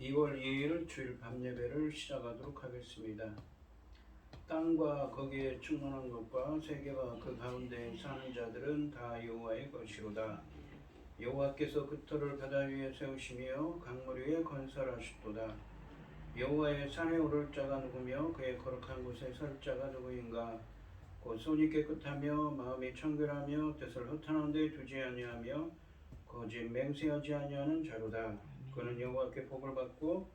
2월 2일 주일 밤예배를 시작하도록 하겠습니다. 땅과 거기에 충만한 것과 세계와 그 가운데 사는 자들은 다 여호와의 것이로다. 여호와께서 그 터를 바다 위에 세우시며 강물 위에 건설하셨도다. 여호와의 산에 오를 자가 누구며 그의 거룩한 곳에 설 자가 누구인가? 곧 손이 깨끗하며 마음이 청결하며 뜻을 허탄한 데 두지 아니하며 거짓 맹세하지 아니하는 자로다. 그는 여호와께 복을 받고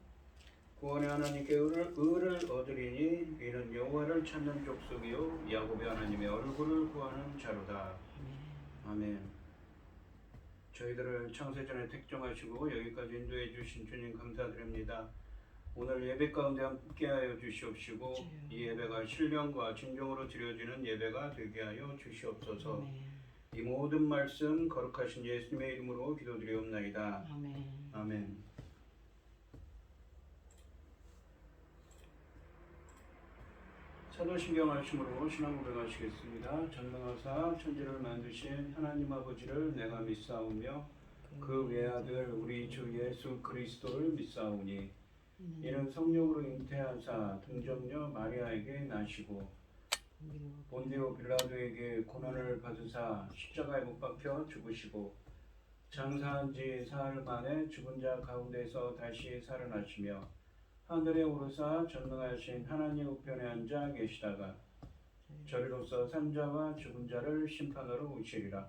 구원의 하나님께 의를 얻으리니 이는 여호와를 찾는 족속이요 야곱의 하나님의 얼굴을 구하는 자로다. 아멘. 저희들을 창세전에 택정하시고 여기까지 인도해 주신 주님 감사드립니다. 오늘 예배 가운데 함께하여 주시옵시고 이 예배가 신령과 진정으로 드려지는 예배가 되게 하여 주시옵소서. 이 모든 말씀 거룩하신 예수님의 이름으로 기도드리옵나이다. 아멘. 아멘. 사도신경 말씀으로 신앙 고백하시겠습니다. 전능하사 천지를 만드신 하나님 아버지를 내가 믿사오며 그 외아들 우리 주 예수 그리스도를 믿사오니 이는 성령으로 잉태하사 동정녀 마리아에게 나시고 본디오 빌라도에게 고난을 받으사 십자가에 못 박혀 죽으시고 장사한 지 사흘 만에 죽은 자 가운데서 다시 살아나시며 하늘에 오르사 전능하신 하나님 우편에 앉아 계시다가 저리로서 산자와 죽은 자를 심판하러 오시리라.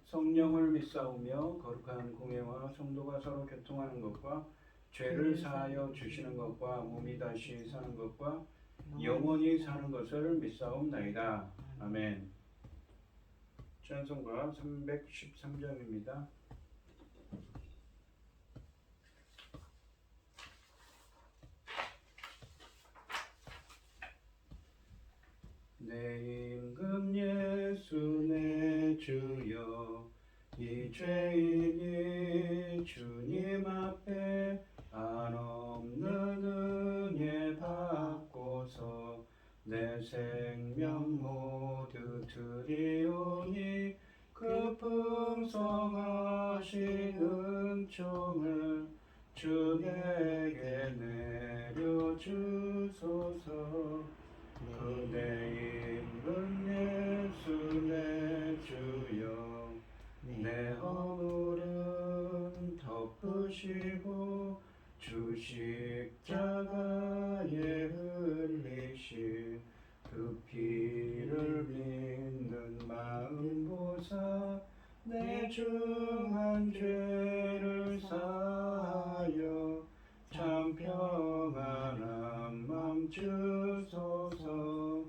성령을 믿사오며 거룩한 공예와 성도가 서로 교통하는 것과 죄를 사하여 주시는 것과 몸이 다시 사는 것과 영원히 사는 것을 믿사옵나이다. 아멘. 찬송가 313장입니다. 내 임금 예수 내 주여 이 죄인이 주님 앞에 한없는 은혜 받고서 내 생명 모두 드리오니 그 풍성하신 은총을 주에게 내려주소서. 그대 임금 예수 내 주여 내 허물은 덮으시고 주 십자가에 흘리신 그 피를 믿는 마음 보사 내 중한 죄를 사하여 참 평안한 맘 주소서.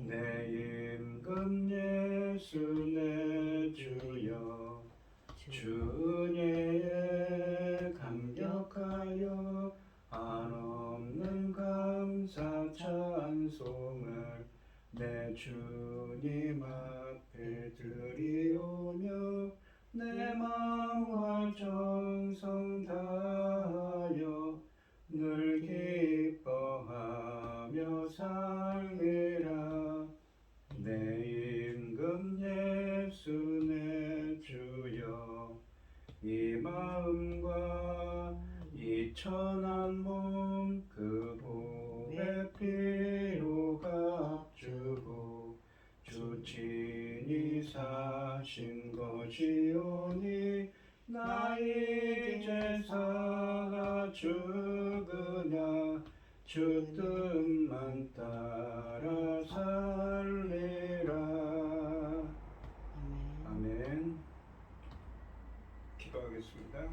내 임금 예수 내 주여 주 은혜에 감격하여 한없는 감사 찬송을 내 주님 앞에 드리오며 내 마음과 정성 다하여 늘 기뻐하며 살리라. 내 임금 예수 내 주여 이 마음과 이 천한 몸 그 보배 피로 값주고 주 친히 사신 것이오니 나 이제 살아 죽으나 주 뜻만 따라 살리라. 아멘. 기도하겠습니다.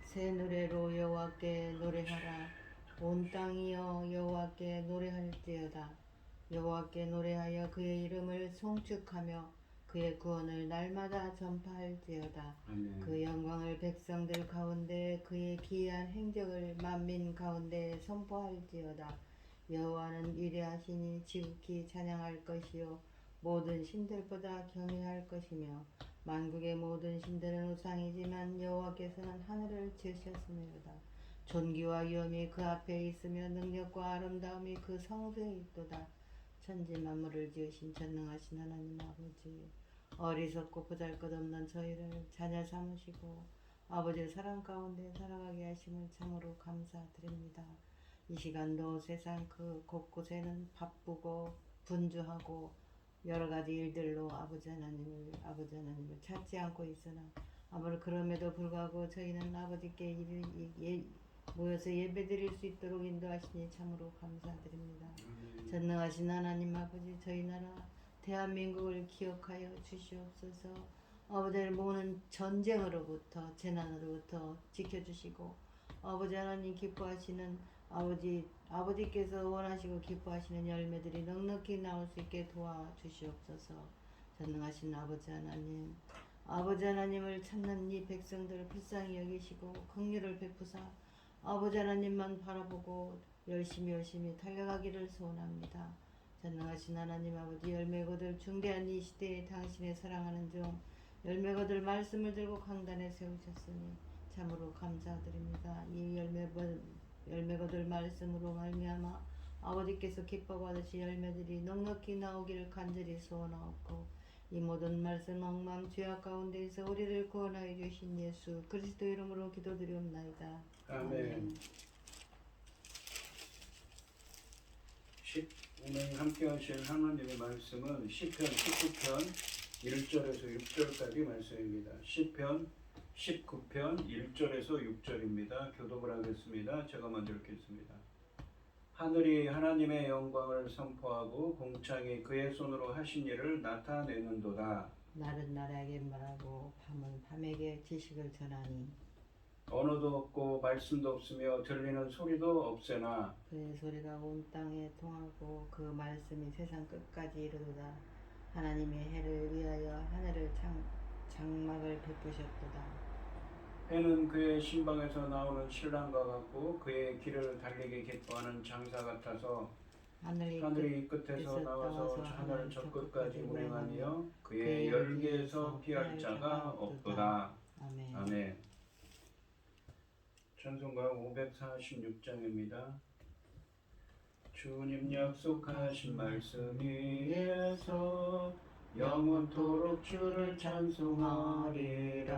새 노래로 여호와께 노래하라. 온 땅이여 여호와께 노래할지어다. 여호와께 노래하여 그의 이름을 송축하며 그의 구원을 날마다 전파할지어다. 아멘. 그 영광을 백성들 가운데 그의 기이한 행적을 만민 가운데 선포할지어다. 여호와는 위대하시니 지극히 찬양할 것이요 모든 신들보다 경외할 것이며 만국의 모든 신들은 우상이지만 여호와께서는 하늘을 지으셨음이로다. 존귀와 위엄이 그 앞에 있으며 능력과 아름다움이 그 성소에 있도다. 천지 만물을 지으신 전능하신 하나님 아버지, 어리석고 보잘것없는 저희를 자녀 삼으시고 아버지의 사랑 가운데 살아가게 하심을 참으로 감사드립니다. 이 시간도 세상 그 곳곳에는 바쁘고 분주하고 여러 가지 일들로 아버지 하나님을 찾지 않고 있으나 아무리 그럼에도 불구하고 저희는 아버지께 모여서 예배드릴 수 있도록 인도하시니 참으로 감사드립니다. 전능하신 하나님 아버지, 저희 나라 대한민국을 기억하여 주시옵소서. 아버지를 모든 전쟁으로부터 재난으로부터 지켜주시고 아버지 하나님 기뻐하시는 아버지께서 원하시고 기뻐하시는 열매들이 넉넉히 나올 수 있게 도와주시옵소서. 전능하신 아버지 하나님을 찾는 이 백성들을 불쌍히 여기시고 긍휼을 베푸사 아버지 하나님만 바라보고 열심히 달려가기를 소원합니다. 전능하신 하나님 아버지, 열매 거둘 중대한 이 시대에 당신의 사랑하는 종 열매 거둘 말씀을 들고 강단에 세우셨으니 참으로 감사드립니다. 이 열매 거둘 말씀으로 말미암아 아버지께서 기뻐 받으신 열매들이 넉넉히 나오기를 간절히 소원하옵고, 이 모든 말씀 엉망 죄악 가운데에서 우리를 구원하여 주신 예수 그리스도 이름으로 기도드리옵나이다. 아멘. 오늘 함께 하실 하나님의 말씀은 시편 19편 1절에서 6절까지 말씀입니다. 시편 19편 1절에서 6절입니다. 교독을 하겠습니다. 제가 먼저 읽겠습니다. 하늘이 하나님의 영광을 선포하고 공창이 그의 손으로 하신 일을 나타내는도다. 날은 날에게 말하고 밤은 밤에게 지식을 전하니 언어도 없고 말씀도 없으며 들리는 소리도 없으나 그의 소리가 온 땅에 통하고 그 말씀이 세상 끝까지 이르도다. 하나님의 해를 위하여 하늘을 장막을 베푸셨도다. 해는 그의 신방에서 나오는 신랑과 같고 그의 길을 달리게 기뻐하는 장사 같아서 하늘이 끝에서 나와서 하늘 저 끝까지 운행하며 그의 열기에서 피할 자가 없도다. 아멘. 아멘. 찬송가 546장입니다. 주님 약속하신 말씀 위에서 영원토록 주를 찬송하리라.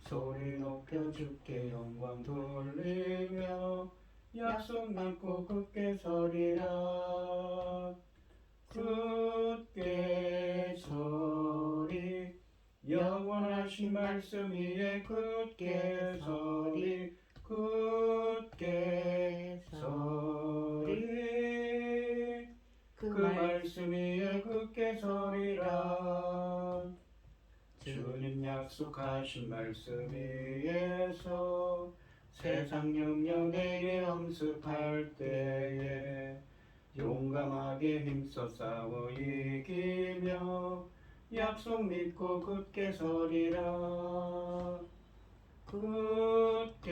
소리 높여 주께 영광 돌리며 약속 믿고 굳게 서리라. 굳게 서리 영원하신 말씀 위에 굳게 서리. 굳게 서리 그 말씀 위에 굳게 서리라. 주님 약속하신 말씀 위에서 세상 영역 내게 엄습할 때에 용감하게 힘써 싸워 이기며 약속 믿고 굳게 서리라. 굳게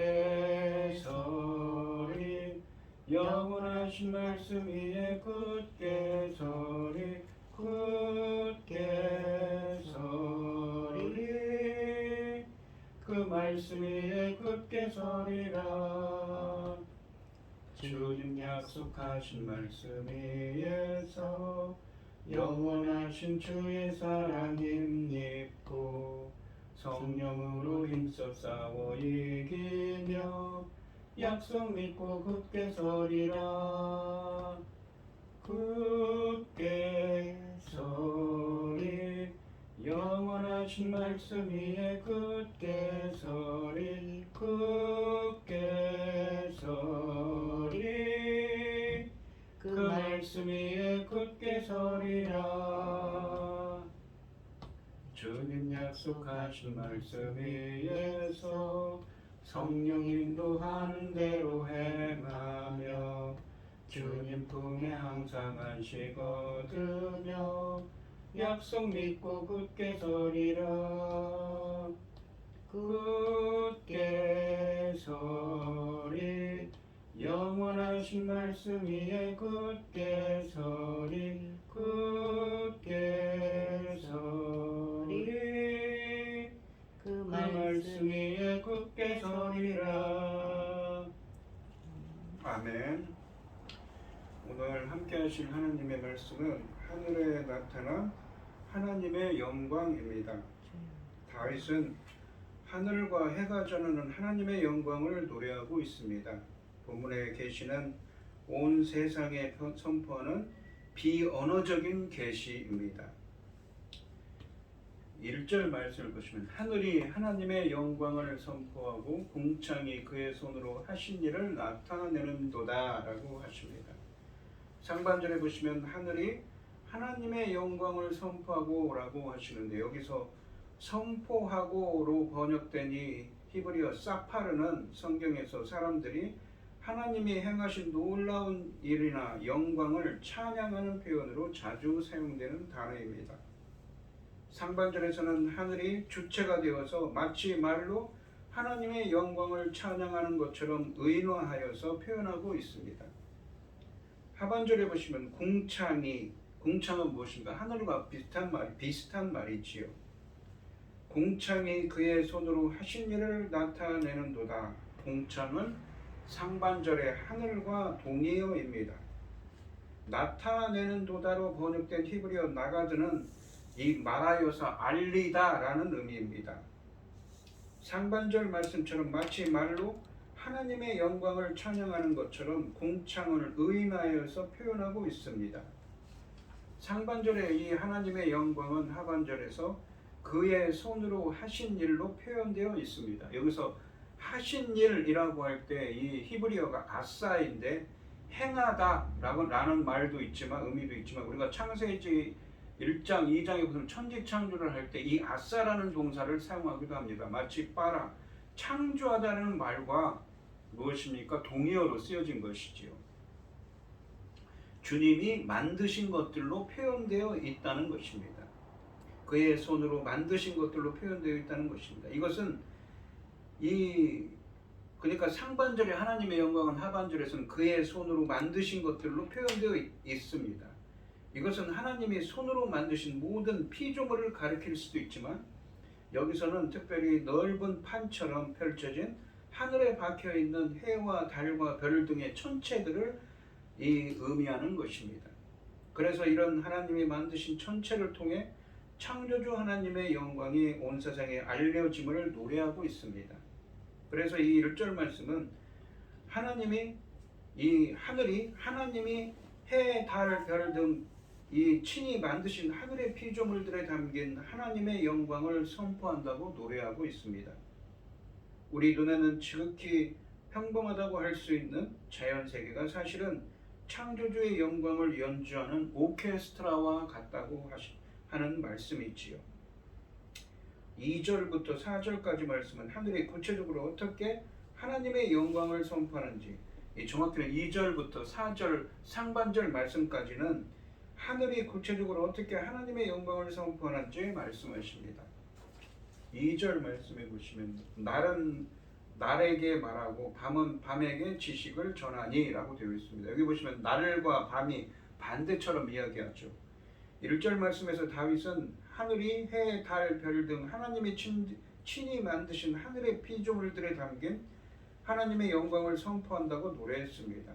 서리 영원하신 말씀 위에 굳게 서리. 굳게 서리 그 말씀 위에 굳게 서리라. 주님 약속하신 말씀 위에서 영원하신 주의 사랑 힘입고 성령으로 힘써 싸워 이기며 약속 믿고 굳게 서리라. 굳게 서리 영원하신 말씀 위에 굳게 서리. 굳게 서리 그 말씀 위에 굳게 서리라. 주님 약속하신 말씀 위에서 성령 인도하는 대로 행하며 주님 품에 항상 안식 얻으며 약속 믿고 굳게 서리라. 굳게 서리 영원하신 말씀 위에 굳게 서리. 굳게 서리 그 말씀 위에 굳게 서리라. 아멘. 오늘 함께 하실 하나님의 말씀은 하늘에 나타난 하나님의 영광입니다. 다윗은 하늘과 해가 전하는 하나님의 영광을 노래하고 있습니다. 본문의 계시는 온 세상에 선포하는 비언어적인 계시입니다. 1절 말씀을 보시면 하늘이 하나님의 영광을 선포하고 궁창이 그의 손으로 하신 일을 나타내는도다 라고 하십니다. 상반절에 보시면 하늘이 하나님의 영광을 선포하고 라고 하시는데, 여기서 선포하고로 번역된 이 히브리어 사파르는 성경에서 사람들이 하나님이 행하신 놀라운 일이나 영광을 찬양하는 표현으로 자주 사용되는 단어입니다. 상반절에서는 하늘이 주체가 되어서 마치 말로 하나님의 영광을 찬양하는 것처럼 의인화하여서 표현하고 있습니다. 하반절에 보시면 궁창은 무엇인가? 하늘과 비슷한 말이지요. 궁창이 그의 손으로 하신 일을 나타내는도다. 궁창은 상반절의 하늘과 동의어입니다. 나타내는도다로 번역된 히브리어 나가드는 이 말하여서 알리다라는 의미입니다. 상반절 말씀처럼 마치 말로 하나님의 영광을 찬양하는 것처럼 궁창을 의인하여서 표현하고 있습니다. 상반절의 이 하나님의 영광은 하반절에서 그의 손으로 하신 일로 표현되어 있습니다. 여기서 하신 일이라고 할 때 이 히브리어가 아사인데 행하다라는 말도 있지만 의미도 있지만, 우리가 창세기 1장, 2장에 보면 천지창조를 할 때 이 아사라는 동사를 사용하기도 합니다. 마치 빠라, 창조하다는 말과 무엇입니까? 동의어로 쓰여진 것이지요. 주님이 만드신 것들로 표현되어 있다는 것입니다. 그의 손으로 만드신 것들로 표현되어 있다는 것입니다. 이것은 그러니까 상반절에 하나님의 영광은 하반절에서는 그의 손으로 만드신 것들로 표현되어 있습니다. 이것은 하나님이 손으로 만드신 모든 피조물을 가리킬 수도 있지만, 여기서는 특별히 넓은 판처럼 펼쳐진 하늘에 박혀있는 해와 달과 별 등의 천체들을 의미하는 것입니다. 그래서 이런 하나님이 만드신 천체를 통해 창조주 하나님의 영광이 온 세상에 알려짐을 노래하고 있습니다. 그래서 이 1절 말씀은 하나님이 하늘이 하나님이 해, 달, 별 등 이 친히 만드신 하늘의 피조물들에 담긴 하나님의 영광을 선포한다고 노래하고 있습니다. 우리 눈에는 지극히 평범하다고 할 수 있는 자연세계가 사실은 창조주의 영광을 연주하는 오케스트라와 같다고 하는 말씀이지요. 2절부터 4절까지 말씀은 하늘이 구체적으로 어떻게 하나님의 영광을 선포하는지, 정확히는 2절부터 4절 상반절 말씀까지는 하늘이 구체적으로 어떻게 하나님의 영광을 선포하는지 말씀하십니다. 2절 말씀해 보시면 날은 날에게 말하고 밤은 밤에게 지식을 전하니 라고 되어 있습니다. 여기 보시면 날과 밤이 반대처럼 이야기하죠. 1절 말씀에서 다윗은 하늘이 해, 달, 별 등 하나님이 친히 만드신 하늘의 피조물들에 담긴 하나님의 영광을 선포한다고 노래했습니다.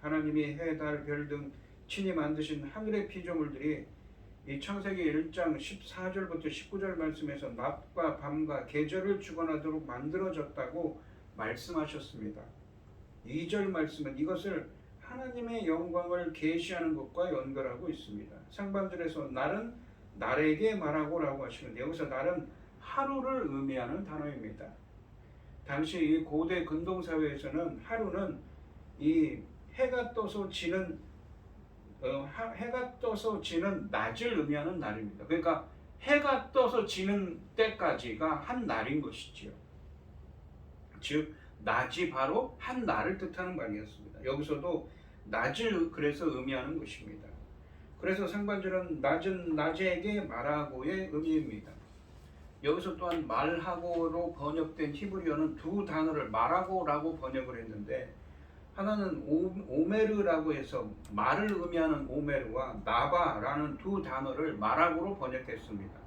하나님이 해, 달, 별 등 친히 만드신 하늘의 피조물들이 이 창세기 1장 14절부터 19절 말씀에서 낮과 밤과 계절을 주관하도록 만들어졌다고 말씀하셨습니다. 2절 말씀은 이것을 하나님의 영광을 계시하는 것과 연결하고 있습니다. 상반절에서 날은 날에게 말하고 라고 하시는데, 여기서 날은 하루를 의미하는 단어입니다. 당시 이 고대 근동사회에서는 하루는 이 해가 떠서 지는 낮을 의미하는 날입니다. 그러니까 해가 떠서 지는 때까지가 한 날인 것이지요. 즉 낮이 바로 한 날을 뜻하는 말이었습니다. 여기서도 낮을 그래서 의미하는 것입니다. 그래서 상반절은 낮은 낮에게 말하고의 의미입니다. 여기서 또한 말하고로 번역된 히브리어는 두 단어를 말하고라고 번역을 했는데, 하나는 오메르라고 해서 말을 의미하는 오메르와 나바라는 두 단어를 말하고로 번역했습니다.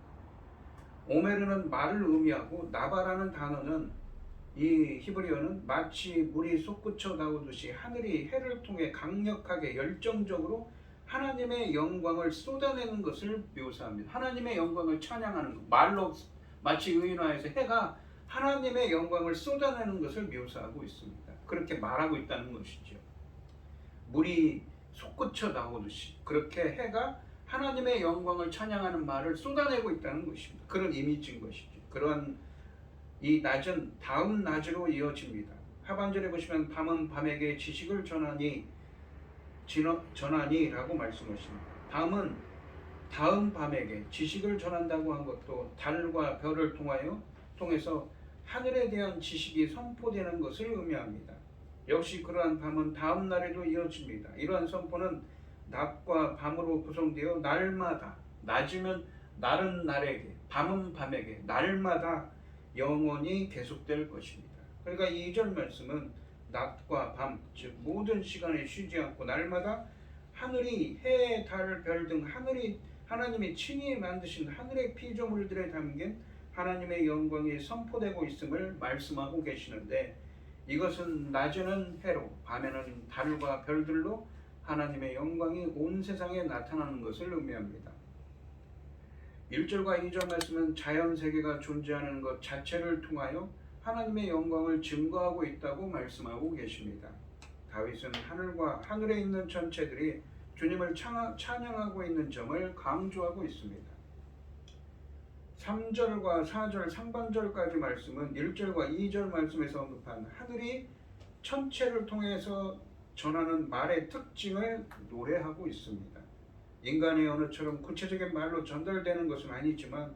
오메르는 말을 의미하고 나바라는 단어는 이 히브리어는 마치 물이 솟구쳐 나오듯이 하늘이 해를 통해 강력하게 열정적으로 하나님의 영광을 쏟아내는 것을 묘사합니다. 하나님의 영광을 찬양하는 것, 말로 마치 의인화해서 해가 하나님의 영광을 쏟아내는 것을 묘사하고 있습니다. 그렇게 말하고 있다는 것이죠. 물이 솟구쳐 나오듯이 그렇게 해가 하나님의 영광을 찬양하는 말을 쏟아내고 있다는 것입니다. 그런 이미지인 것이죠. 그러한 이 낮은 다음 낮으로 이어집니다. 하반절에 보시면 밤은 밤에게 지식을 전하니라고 말씀하십니다. 밤은 다음 밤에게 지식을 전한다고 한 것도 달과 별을 통해서 하늘에 대한 지식이 선포되는 것을 의미합니다. 역시 그러한 밤은 다음 날에도 이어집니다. 이러한 선포는 낮과 밤으로 구성되어 날마다, 낮이면 날은 날에게, 밤은 밤에게, 날마다 영원히 계속될 것입니다. 그러니까 2절 말씀은 낮과 밤, 즉 모든 시간에 쉬지 않고 날마다 하늘이 해, 달, 별 등 하나님이 친히 만드신 하늘의 피조물들에 담긴 하나님의 영광이 선포되고 있음을 말씀하고 계시는데, 이것은 낮에는 해로, 밤에는 달과 별들로 하나님의 영광이 온 세상에 나타나는 것을 의미합니다. 1절과 2절 말씀은 자연세계가 존재하는 것 자체를 통하여 하나님의 영광을 증거하고 있다고 말씀하고 계십니다. 다윗은 하늘에 있는 전체들이 주님을 찬양하고 있는 점을 강조하고 있습니다. 3절과 4절 상반절까지 말씀은 1절과 2절 말씀에서 언급한 하늘이 천체를 통해서 전하는 말의 특징을 노래하고 있습니다. 인간의 언어처럼 구체적인 말로 전달되는 것은 아니지만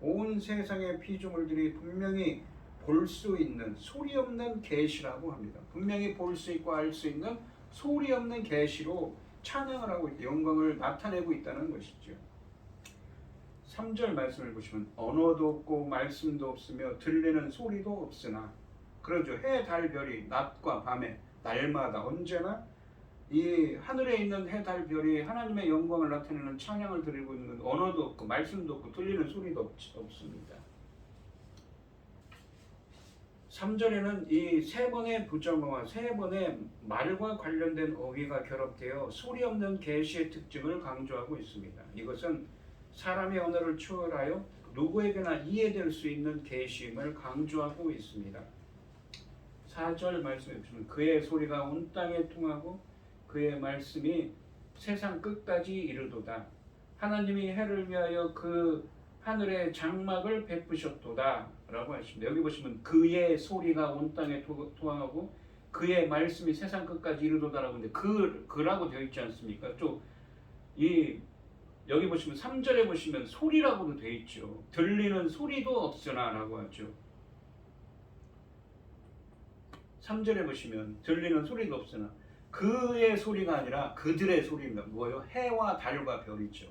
온 세상의 피조물들이 분명히 볼 수 있는 소리 없는 계시라고 합니다. 분명히 볼 수 있고 알 수 있는 소리 없는 계시로 찬양을 하고 있다. 영광을 나타내고 있다는 것이죠. 3절 말씀을 보시면 언어도 없고 말씀도 없으며 들리는 소리도 없으나, 그러죠. 해, 달, 별이 낮과 밤에 날마다 언제나 이 하늘에 있는 해, 달, 별이 하나님의 영광을 나타내는 찬양을 드리고 있는, 언어도 없고 말씀도 없고 들리는 소리도 없습니다. 3절에는 이 세 번의 부정어와 세 번의 말과 관련된 어휘가 결합되어 소리 없는 계시의 특징을 강조하고 있습니다. 이것은 사람의 언어를 초월하여 누구에게나 이해될 수 있는 계시임을 강조하고 있습니다. 4절 말씀해 보시면 그의 소리가 온 땅에 통하고 그의 말씀이 세상 끝까지 이르도다. 하나님이 해를 위하여 그 하늘의 장막을 베푸셨도다 라고 하십니다. 여기 보시면 그의 소리가 온 땅에 통하고 그의 말씀이 세상 끝까지 이르도다 라고 하는데 그라고 되어 있지 않습니까? 여기 보시면 3절에 보시면 소리라고도 되어 있죠. 들리는 소리도 없으나 라고 하죠. 3절에 보시면 들리는 소리도 없으나, 그의 소리가 아니라 그들의 소리입니다. 뭐예요? 해와 달과 별이죠.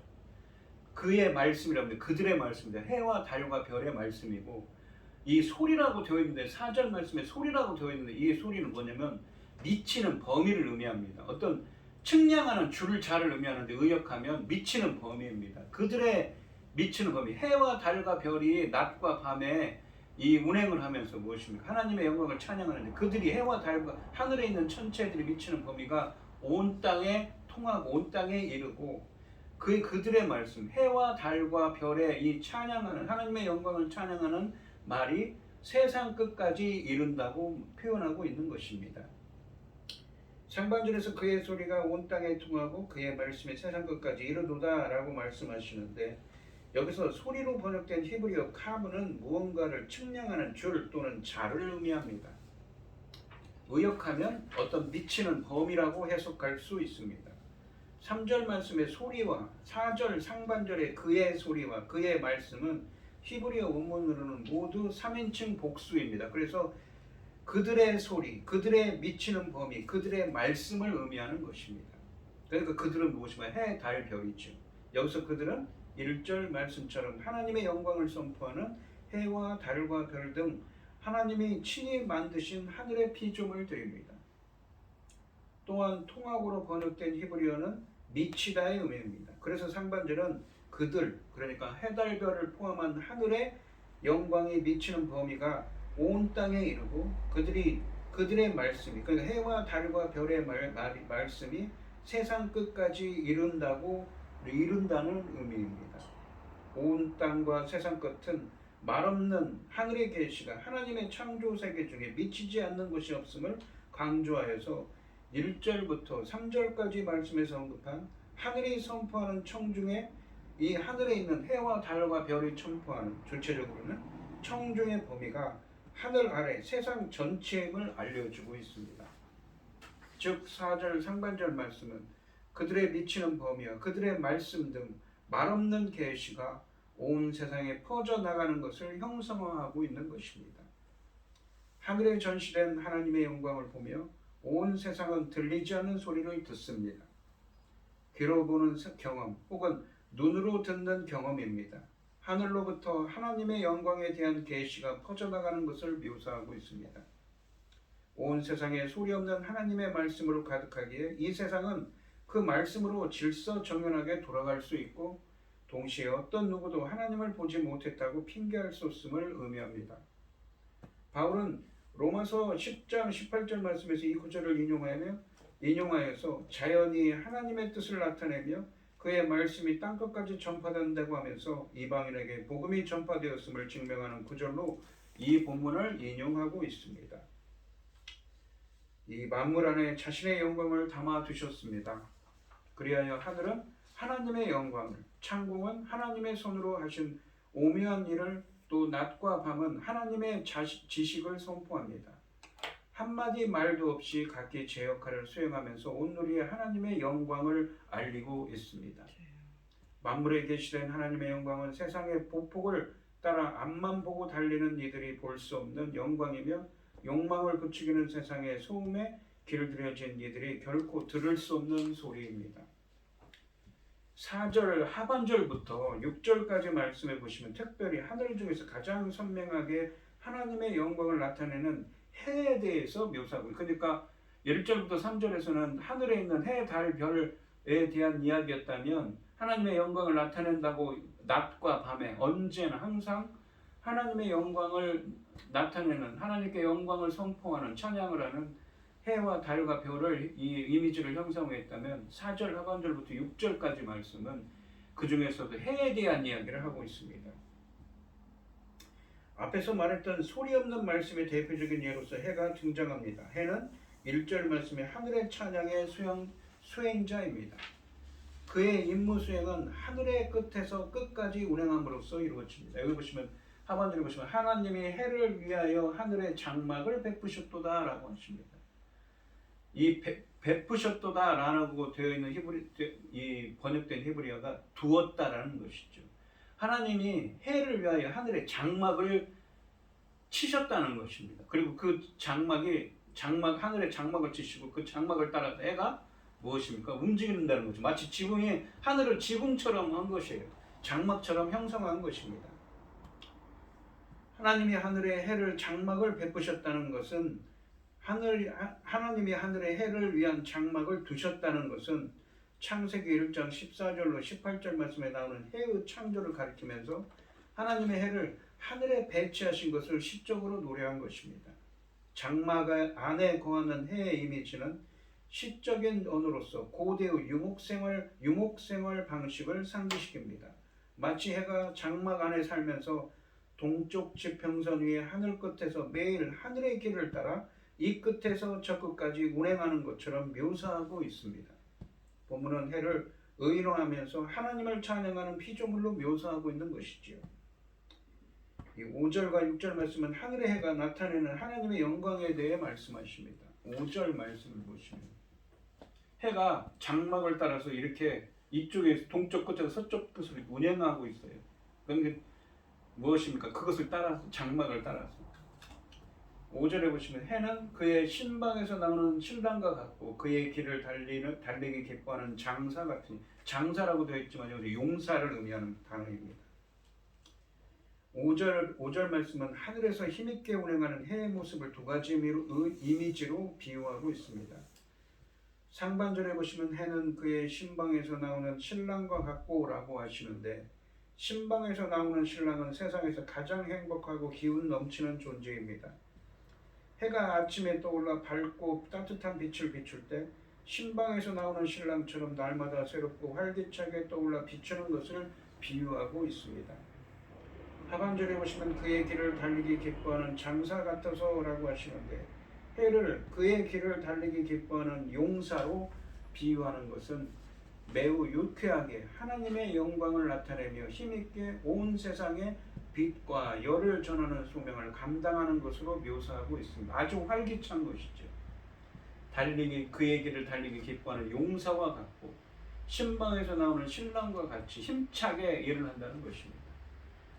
그의 말씀이라면 그들의 말씀입니다. 해와 달과 별의 말씀이고, 이 소리라고 되어 있는데 4절 말씀에 소리라고 되어 있는데 이 소리는 뭐냐면 미치는 범위를 의미합니다. 어떤 측량하는 줄자를 의미하는데 의역하면 미치는 범위입니다. 그들의 미치는 범위, 해와 달과 별이 낮과 밤에 이 운행을 하면서 무엇입니까? 하나님의 영광을 찬양하는데 그들이 해와 달과 하늘에 있는 천체들이 미치는 범위가 온 땅에 통하고 온 땅에 이르고, 그들의 말씀, 해와 달과 별의 이 찬양하는 하나님의 영광을 찬양하는 말이 세상 끝까지 이른다고 표현하고 있는 것입니다. 상반절에서 그의 소리가 온 땅에 통하고 그의 말씀이 세상 끝까지 이르도다 라고 말씀하시는데, 여기서 소리로 번역된 히브리어 카브는 무언가를 측량하는 줄 또는 자를 의미합니다. 의역하면 어떤 미치는 범위라고 해석할 수 있습니다. 3절 말씀의 소리와 4절 상반절의 그의 소리와 그의 말씀은 히브리어 원문으로는 모두 3인칭 복수입니다. 그래서 그들의 소리, 그들의 미치는 범위, 그들의 말씀을 의미하는 것입니다. 그러니까 그들은 무엇인가? 해, 달, 별이죠. 여기서 그들은 1절 말씀처럼 하나님의 영광을 선포하는 해와 달과 별 등 하나님이 친히 만드신 하늘의 피조물들입니다. 또한 통학으로 번역된 히브리어는 미치다의 의미입니다. 그래서 상반절은 그들, 그러니까 해, 달, 별을 포함한 하늘의 영광이 미치는 범위가 온 땅에 이르고 그들의 말씀이, 그러니까 해와 달과 별의 말씀이 세상 끝까지 이른다는 의미입니다. 온 땅과 세상 끝은 말없는 하늘의 계시가 하나님의 창조 세계 중에 미치지 않는 곳이 없음을 강조하여서 1절부터 3절까지 말씀에서 언급한 하늘이 선포하는 청중의 이 하늘에 있는 해와 달과 별이 선포하는 전체적으로는 청중의 범위가 하늘 아래 세상 전체임을 알려주고 있습니다. 즉 4절 상반절 말씀은 그들의 미치는 범위와 그들의 말씀 등 말없는 계시가 온 세상에 퍼져나가는 것을 형상화하고 있는 것입니다. 하늘에 전시된 하나님의 영광을 보며 온 세상은 들리지 않는 소리를 듣습니다. 귀로 보는 경험 혹은 눈으로 듣는 경험입니다. 하늘로부터 하나님의 영광에 대한 계시가 퍼져나가는 것을 묘사하고 있습니다. 온 세상에 소리 없는 하나님의 말씀으로 가득하기에 이 세상은 그 말씀으로 질서정연하게 돌아갈 수 있고 동시에 어떤 누구도 하나님을 보지 못했다고 핑계할 수 없음을 의미합니다. 바울은 로마서 10장 18절 말씀에서 이 구절을 인용하여서 자연이 하나님의 뜻을 나타내며 그의 말씀이 땅끝까지 전파된다고 하면서 이방인에게 복음이 전파되었음을 증명하는 구절로 이 본문을 인용하고 있습니다. 이 만물 안에 자신의 영광을 담아 두셨습니다. 그리하여 하늘은 하나님의 영광을, 창공은 하나님의 손으로 하신 오묘한 일을, 또 낮과 밤은 하나님의 지식을 선포합니다. 한마디 말도 없이 각기 제 역할을 수행하면서 온누리에 하나님의 영광을 알리고 있습니다. 만물에 계시된 하나님의 영광은 세상의 보폭을 따라 앞만 보고 달리는 이들이 볼 수 없는 영광이며 욕망을 부추기는 세상의 소음에 길들여진 이들이 결코 들을 수 없는 소리입니다. 4절 하반절부터 6절까지 말씀해 보시면 특별히 하늘 중에서 가장 선명하게 하나님의 영광을 나타내는 해에 대해서 묘사하고, 그러니까 1절부터 3절에서는 하늘에 있는 해, 달, 별에 대한 이야기였다면 하나님의 영광을 나타낸다고 낮과 밤에 언제나 항상 하나님의 영광을 나타내는, 하나님께 영광을 선포하는, 찬양을 하는 해와 달과 별을 이 이미지를 형성했다면 4절 하반절부터 6절까지 말씀은 그 중에서도 해에 대한 이야기를 하고 있습니다. 앞에서 말했던 소리 없는 말씀의 대표적인 예로서 해가 등장합니다. 해는 1절 말씀에 하늘의 찬양의 수행자입니다. 그의 임무 수행은 하늘의 끝에서 끝까지 운행함으로써 이루어집니다. 여기 보시면 하반절에 보시면 하나님이 해를 위하여 하늘의 장막을 베푸셨도다 라고 하십니다. 이 베푸셨도다 라고 되어 있는 이 번역된 히브리어가 두었다라는 것이죠. 하나님이 해를 위하여 하늘의 장막을 치셨다는 것입니다. 그리고 그 하늘의 장막을 치시고 그 장막을 따라서 해가 무엇입니까? 움직인다는 거죠. 마치 지붕이 하늘을 지붕처럼 한 것이에요. 장막처럼 형성한 것입니다. 하나님이 하늘의 해를 장막을 베푸셨다는 것은 하나님이 하늘의 해를 위한 장막을 두셨다는 것은 창세기 1장 14절로 18절 말씀에 나오는 해의 창조를 가리키면서 하나님의 해를 하늘에 배치하신 것을 시적으로 노래한 것입니다. 장막 안에 거하는 해의 이미지는 시적인 언어로서 고대의 유목생활 방식을 상기시킵니다. 마치 해가 장막 안에 살면서 동쪽 지평선 위에 하늘 끝에서 매일 하늘의 길을 따라 이 끝에서 저 끝까지 운행하는 것처럼 묘사하고 있습니다. 본문은 해를 의인화하면서 하나님을 찬양하는 피조물로 묘사하고 있는 것이지요. 이 5절과 6절 말씀은 하늘의 해가 나타내는 하나님의 영광에 대해 말씀하십니다. 5절 말씀을 보시면 해가 장막을 따라서 이렇게 이쪽에서 동쪽 끝에서 서쪽 끝으로 운행하고 있어요. 그러니까 무엇입니까? 그것을 따라서, 장막을 따라서. 5절에 보시면 해는 그의 신방에서 나오는 신랑과 같고 그의 길을 달리기 기뻐하는 장사 같으니, 장사라고 되어 있지만 여기 용사를 의미하는 단어입니다. 5절 말씀은 하늘에서 힘있게 운행하는 해의 모습을 두 가지 이미지로 비유하고 있습니다. 상반절에 보시면 해는 그의 신방에서 나오는 신랑과 같고 라고 하시는데, 신방에서 나오는 신랑은 세상에서 가장 행복하고 기운 넘치는 존재입니다. 해가 아침에 떠올라 밝고 따뜻한 빛을 비출 때 신방에서 나오는 신랑처럼 날마다 새롭고 활기차게 떠올라 비추는 것을 비유하고 있습니다. 하반절에 보시면 그의 길을 달리기 기뻐하는 장사 같아서 라고 하시는데, 해를 그의 길을 달리기 기뻐하는 용사로 비유하는 것은 매우 유쾌하게 하나님의 영광을 나타내며 힘있게 온 세상에 빛과 열을 전하는 소명을 감당하는 것으로 묘사하고 있습니다. 아주 활기찬 것이죠. 그의 길을 달리기 기뻐하는 용사와 같고 신방에서 나오는 신랑과 같이 힘차게 일을 한다는 것입니다.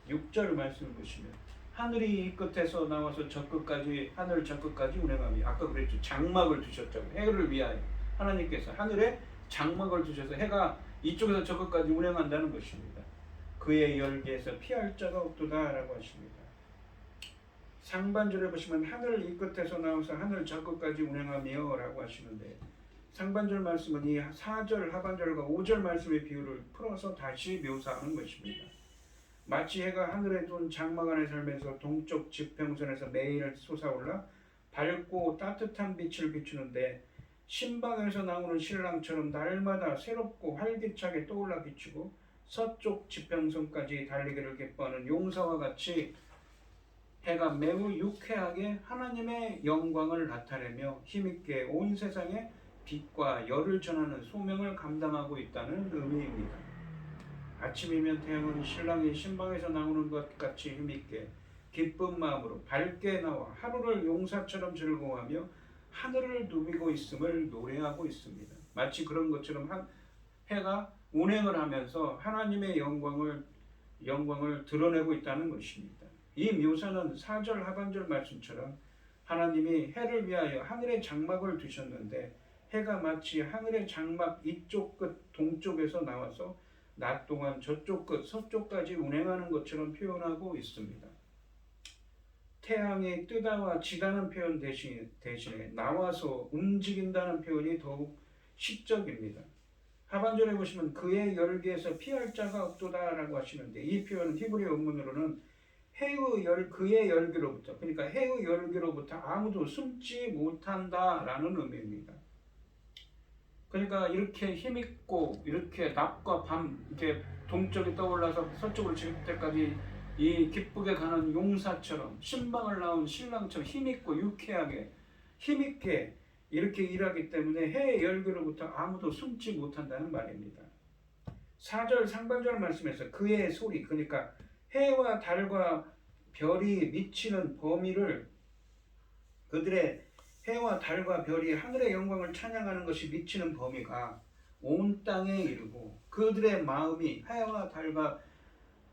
6절 말씀을 보시면 하늘이 이 끝에서 나와서 저 끝까지, 하늘 저 끝까지 운행하며, 아까 그랬죠. 장막을 두셨다고. 해를 위하여 하나님께서 하늘에 장막을 두셔서 해가 이쪽에서 저 끝까지 운행한다는 것입니다. 그의 열기에서 피할 자가 없도다 라고 하십니다. 상반절에 보시면 하늘 이 끝에서 나와서 하늘 저 끝까지 운행하며 라고 하시는데, 상반절 말씀은 이 4절 하반절과 5절 말씀의 비유를 풀어서 다시 묘사하는 것입니다. 마치 해가 하늘에 둔 장막 안에 살면서 동쪽 지평선에서 매일 솟아올라 밝고 따뜻한 빛을 비추는데, 신방에서 나오는 신랑처럼 날마다 새롭고 활기차게 떠올라 비추고 서쪽 지평선까지 달리기를 기뻐하는 용사와 같이 해가 매우 유쾌하게 하나님의 영광을 나타내며 힘있게 온 세상에 빛과 열을 전하는 소명을 감당하고 있다는 의미입니다. 아침이면 태양은 신랑이 신방에서 나오는 것 같이 힘있게 기쁜 마음으로 밝게 나와 하루를 용사처럼 즐거워하며 하늘을 누비고 있음을 노래하고 있습니다. 마치 그런 것처럼 해가 운행을 하면서 하나님의 영광을 드러내고 있다는 것입니다. 이 묘사는 4절 하반절 말씀처럼 하나님이 해를 위하여 하늘의 장막을 두셨는데, 해가 마치 하늘의 장막 이쪽 끝 동쪽에서 나와서 낮 동안 저쪽 끝 서쪽까지 운행하는 것처럼 표현하고 있습니다. 태양이 뜨다와 지다는 표현 대신에 나와서 움직인다는 표현이 더욱 시적입니다. 하반절에 보시면 그의 열기에서 피할 자가 없도다 라고 하시는데, 이 표현은 히브리 원문으로는 그의 열기로부터, 그러니까 해의 열기로부터 아무도 숨지 못한다 라는 의미입니다. 그러니까 이렇게 힘있고 이렇게 낮과 밤 이렇게 동쪽에 떠올라서 서쪽으로 지를 때까지 이 기쁘게 가는 용사처럼, 신방을 나온 신랑처럼 힘있고 유쾌하게 힘있게 이렇게 일하기 때문에 해의 열기로부터 아무도 숨지 못한다는 말입니다. 4절 상반절 말씀에서 그의 소리, 그러니까 해와 달과 별이 미치는 범위를, 그들의 해와 달과 별이 하늘의 영광을 찬양하는 것이 미치는 범위가 온 땅에 이르고, 그들의 마음이 해와 달과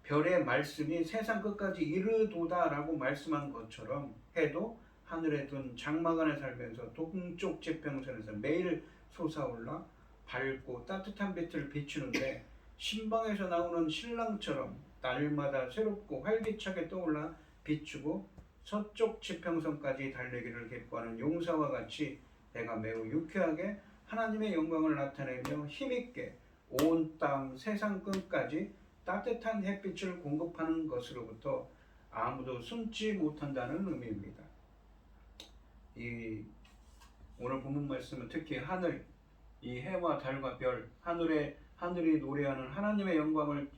별의 말씀이 세상 끝까지 이르도다라고 말씀한 것처럼, 해도 하늘에 둔 장막 안에 살면서 동쪽 지평선에서 매일 솟아올라 밝고 따뜻한 빛을 비추는데, 신방에서 나오는 신랑처럼 날마다 새롭고 활기차게 떠올라 비추고 서쪽 지평선까지 달리기를 기뻐하는 용사와 같이 해가 매우 유쾌하게 하나님의 영광을 나타내며 힘있게 온 땅 세상 끝까지 따뜻한 햇빛을 공급하는 것으로부터 아무도 숨지 못한다는 의미입니다. 이 오늘 본문 말씀은 특히 하늘, 이 해와 달과 별, 하늘이 노래하는 하나님의 영광을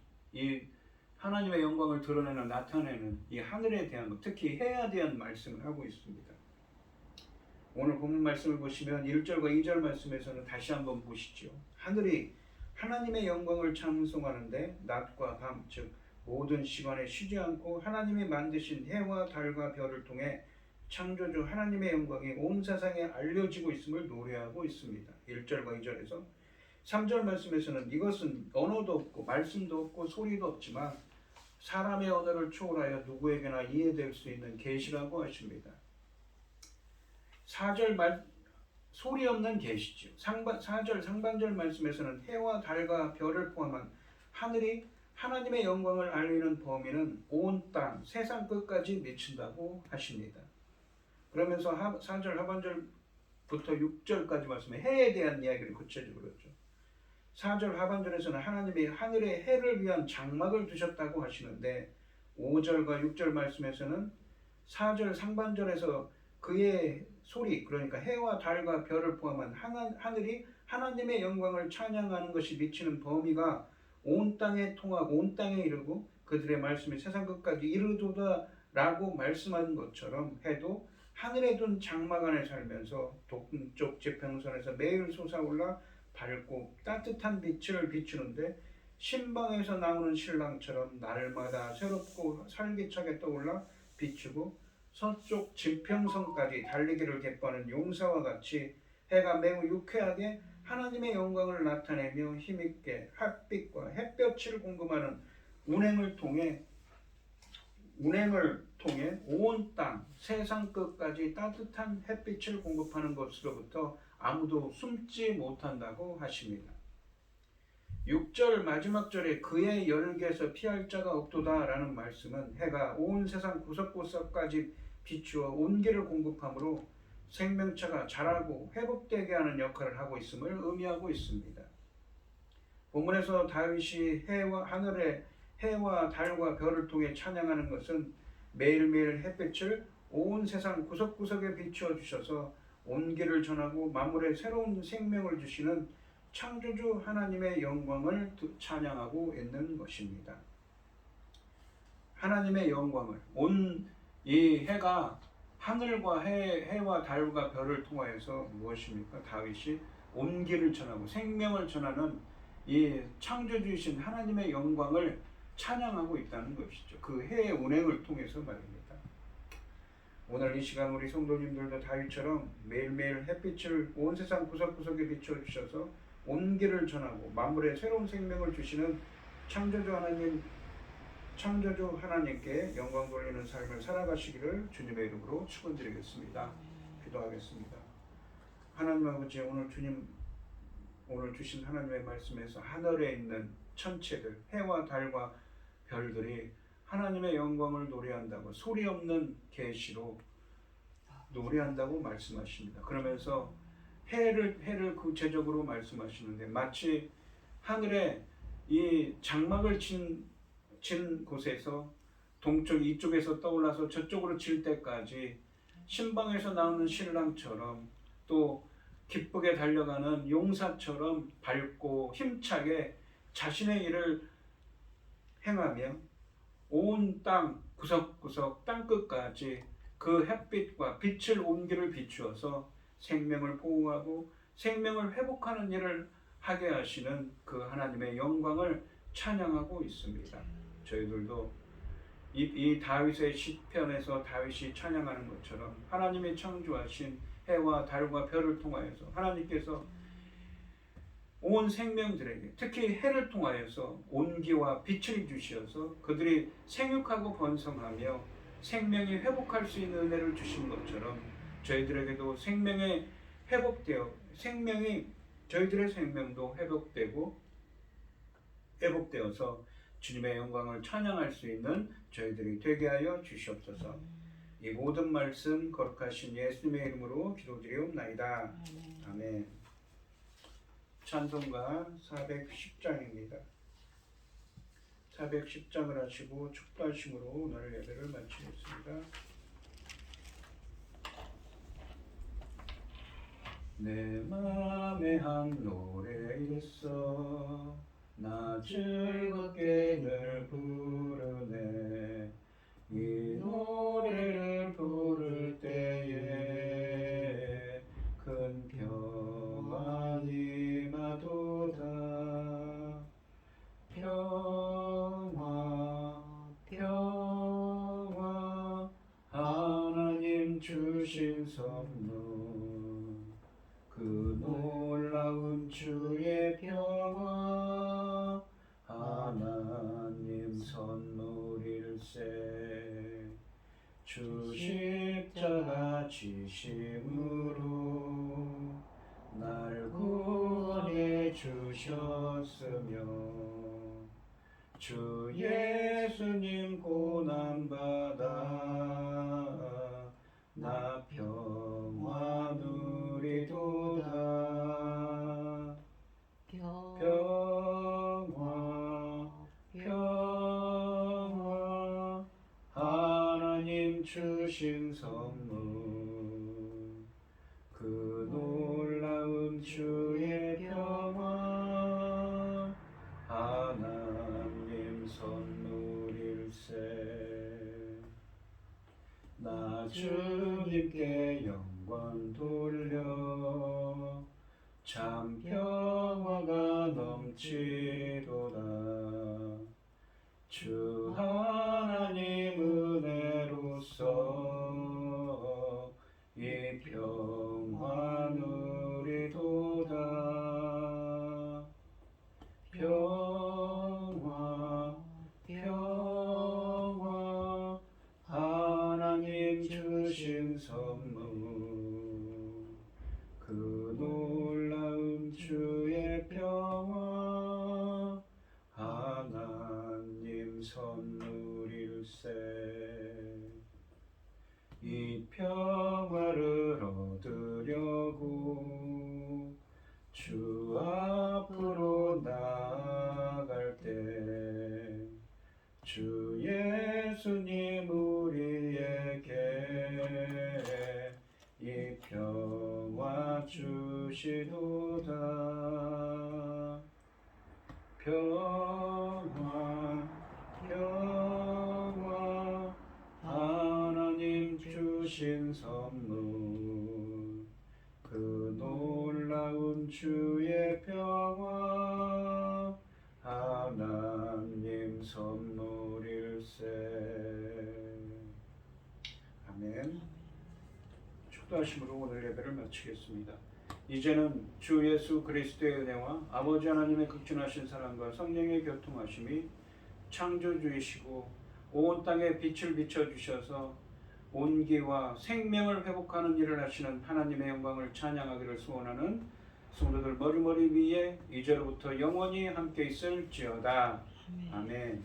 드러내는, 나타내는 이 하늘에 대한 것, 특히 해에 대한 말씀을 하고 있습니다. 오늘 본문 말씀을 보시면 1절과 2절 말씀에서는 다시 한번 보시죠. 하늘이 하나님의 영광을 찬송하는데 낮과 밤, 즉 모든 시간에 쉬지 않고 하나님이 만드신 해와 달과 별을 통해 창조주 하나님의 영광이 온 세상에 알려지고 있음을 노래하고 있습니다. 1절과 2절에서 3절 말씀에서는 이것은 언어도 없고 말씀도 없고 소리도 없지만 사람의 언어를 초월하여 누구에게나 이해될 수 있는 계시라고 하십니다. 4절 소리 없는 계시죠. 4절 상반절 말씀에서는 해와 달과 별을 포함한 하늘이 하나님의 영광을 알리는 범위는 온 땅 세상 끝까지 미친다고 하십니다. 그러면서 4절 하반절부터 6절까지 말씀에 해에 대한 이야기를 구체적으로 했죠. 4절 하반절에서는 하나님이 하늘에 해를 위한 장막을 두셨다고 하시는데, 5절과 6절 말씀에서는 4절 상반절에서 그의 소리, 그러니까 해와 달과 별을 포함한 하늘이 하나님의 영광을 찬양하는 것이 미치는 범위가 온 땅에 통하고 온 땅에 이르고, 그들의 말씀이 세상 끝까지 이르도다 라고 말씀한 것처럼 해도 하늘에 둔 장막 안에 살면서 동쪽 지평선에서 매일 솟아올라 밝고 따뜻한 빛을 비추는데 신방에서 나오는 신랑처럼 날마다 새롭고 활기차게 떠올라 비추고 서쪽 지평선까지 달리기를 기뻐하는 용사와 같이 해가 매우 유쾌하게 하나님의 영광을 나타내며 힘있게 햇빛과 햇볕을 공급하는 운행을 통해 온 땅 세상 끝까지 따뜻한 햇빛을 공급하는 것으로부터 아무도 숨지 못한다고 하십니다. 6절 마지막 절에 그의 열기에서 피할 자가 없도다 라는 말씀은 해가 온 세상 구석구석까지 비추어 온기를 공급함으로 생명체가 자라고 회복되게 하는 역할을 하고 있음을 의미하고 있습니다. 본문에서 다윗이 하늘의 해와 달과 별을 통해 찬양하는 것은 매일매일 햇빛을 온 세상 구석구석에 비추어 주셔서 온기를 전하고 만물에 새로운 생명을 주시는 창조주 하나님의 영광을 찬양하고 있는 것입니다. 하나님의 영광을 이 해가 하늘과 해와 달과 별을 통하여서 무엇입니까? 다윗이 온기를 전하고 생명을 전하는 이 창조주이신 하나님의 영광을 찬양하고 있다는 것이죠. 그 해의 운행을 통해서 말입니다. 오늘 이 시간 우리 성도님들도 다윗처럼 매일매일 햇빛을 온 세상 구석구석에 비추어 주셔서 온기를 전하고 만물에 새로운 생명을 주시는 창조주 하나님께 영광 돌리는 삶을 살아가시기를 주님의 이름으로 축원드리겠습니다. 기도하겠습니다. 하나님 아버지, 오늘 주신 하나님의 말씀에서 하늘에 있는 천체들, 해와 달과 별들이 하나님의 영광을 노래한다고, 소리 없는 계시로 노래한다고 말씀하십니다. 그러면서 해를 구체적으로 말씀하시는데 마치 하늘에 이 장막을 친 곳에서 동쪽 이쪽에서 떠올라서 저쪽으로 질 때까지 신방에서 나오는 신랑처럼 또 기쁘게 달려가는 용사처럼 밝고 힘차게 자신의 일을 행하며 온 땅 구석구석 땅끝까지 그 햇빛과 빛을 온기를 비추어서 생명을 보호하고 생명을 회복하는 일을 하게 하시는 그 하나님의 영광을 찬양하고 있습니다. 저희들도 이 다윗의 시편에서 다윗이 찬양하는 것처럼 하나님의 창조하신 해와 달과 별을 통하여서 하나님께서 온 생명들에게 특히 해를 통하여서 온기와 빛을 주시어서 그들이 생육하고 번성하며 생명이 회복할 수 있는 은혜를 주신 것처럼 저희들에게도 저희들의 생명도 회복되어서 주님의 영광을 찬양할 수 있는 저희들이 되게 하여 주시옵소서. 이 모든 말씀 거룩하신 예수님의 이름으로 기도드리옵나이다. 아멘. 찬송가 410장입니다. 410장을 하시고 축도하심으로 오늘 예배를 마치겠습니다. 내 맘에 한 노래 있어 나 즐겁게 늘 부르네. 이 노래를 부를 때에 큰 평안이 임하도다. 평화 하나님 주신 선물 그 놀라운 주의 평화 하나님 선물일세. 주 십자가 지심으로 날 구원해 주셨으며 주 예수님 고난받아 나 평화 누리도다. 평화 하나님 주신 선물 그 놀라운 주의 평화 하나님 선물이 주님께 영광 돌려 참 평화가 넘치도다. 주 하나님 은혜로서 이 평화 누리도다. 평화 평화 하나님 주신 선물 그 놀라운 주의 평화 하나님 선물일세. 이 평화를 얻으려고 주 앞으로 나아갈 때 주 예수님 우리에게 이 평화 주시도다. 평화 평화 하나님 주신 선물 그 놀라운 주의 평화 하나님 선물일세. 아멘. 축도하심으로 오늘 예배를 마치겠습니다. 이제는 주 예수 그리스도의 은혜와 아버지 하나님의 극진하신 사랑과 성령의 교통하심이 창조주이시고 온 땅에 빛을 비춰주셔서 온기와 생명을 회복하는 일을 하시는 하나님의 영광을 찬양하기를 소원하는 성도들 머리머리 위에 이제로부터 영원히 함께 있을지어다. 아멘.